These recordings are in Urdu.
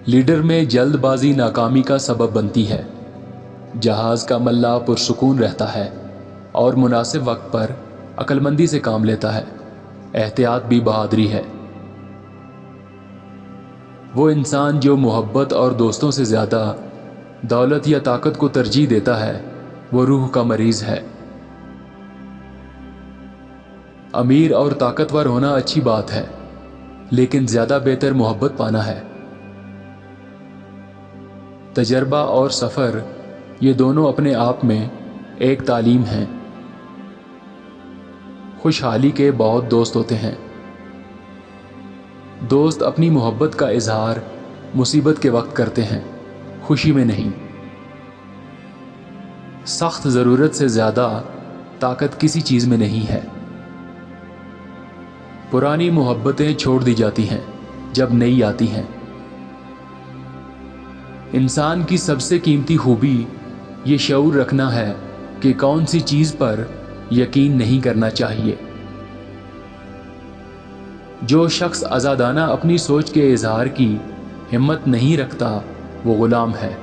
لیڈر میں جلد بازی ناکامی کا سبب بنتی ہے۔ جہاز کا ملا پرسکون رہتا ہے اور مناسب وقت پر عقل مندی سے کام لیتا ہے۔ احتیاط بھی بہادری ہے۔ وہ انسان جو محبت اور دوستوں سے زیادہ دولت یا طاقت کو ترجیح دیتا ہے وہ روح کا مریض ہے۔ امیر اور طاقتور ہونا اچھی بات ہے، لیکن زیادہ بہتر محبت پانا ہے۔ تجربہ اور سفر یہ دونوں اپنے آپ میں ایک تعلیم ہیں۔ خوشحالی کے بہت دوست ہوتے ہیں۔ دوست اپنی محبت کا اظہار مصیبت کے وقت کرتے ہیں، خوشی میں نہیں۔ سخت ضرورت سے زیادہ طاقت کسی چیز میں نہیں ہے۔ پرانی محبتیں چھوڑ دی جاتی ہیں جب نئی آتی ہیں۔ انسان کی سب سے قیمتی خوبی یہ شعور رکھنا ہے کہ کون سی چیز پر یقین نہیں کرنا چاہیے۔ جو شخص آزادانہ اپنی سوچ کے اظہار کی ہمت نہیں رکھتا وہ غلام ہے۔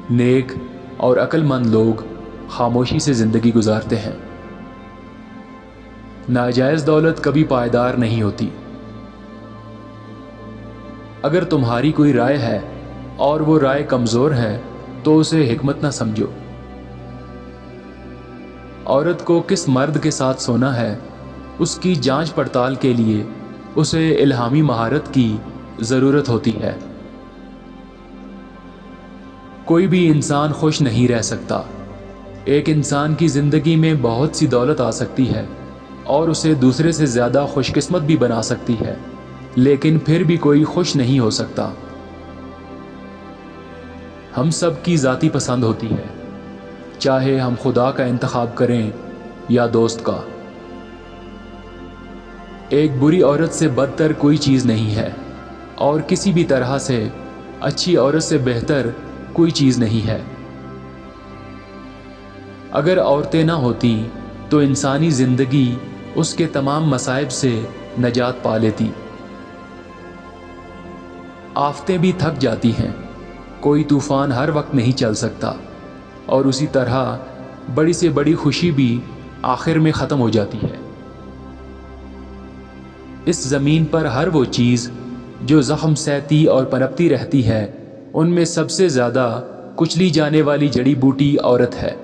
نیک اور عقل مند لوگ خاموشی سے زندگی گزارتے ہیں۔ ناجائز دولت کبھی پائیدار نہیں ہوتی۔ اگر تمہاری کوئی رائے ہے اور وہ رائے کمزور ہے تو اسے حکمت نہ سمجھو۔ عورت کو کس مرد کے ساتھ سونا ہے اس کی جانچ پڑتال کے لیے اسے الہامی مہارت کی ضرورت ہوتی ہے۔ کوئی بھی انسان خوش نہیں رہ سکتا۔ ایک انسان کی زندگی میں بہت سی دولت آ سکتی ہے اور اسے دوسرے سے زیادہ خوش قسمت بھی بنا سکتی ہے، لیکن پھر بھی کوئی خوش نہیں ہو سکتا۔ ہم سب کی ذاتی پسند ہوتی ہے، چاہے ہم خدا کا انتخاب کریں یا دوست کا۔ ایک بری عورت سے بدتر کوئی چیز نہیں ہے اور کسی بھی طرح سے اچھی عورت سے بہتر کوئی چیز نہیں ہے۔ اگر عورتیں نہ ہوتی تو انسانی زندگی اس کے تمام مصائب سے نجات پا لیتی۔ آفتیں بھی تھک جاتی ہیں، کوئی طوفان ہر وقت نہیں چل سکتا، اور اسی طرح بڑی سے بڑی خوشی بھی آخر میں ختم ہو جاتی ہے۔ اس زمین پر ہر وہ چیز جو زخم سہتی اور پنپتی رہتی ہے، ان میں سب سے زیادہ کچلی جانے والی جڑی بوٹی عورت ہے۔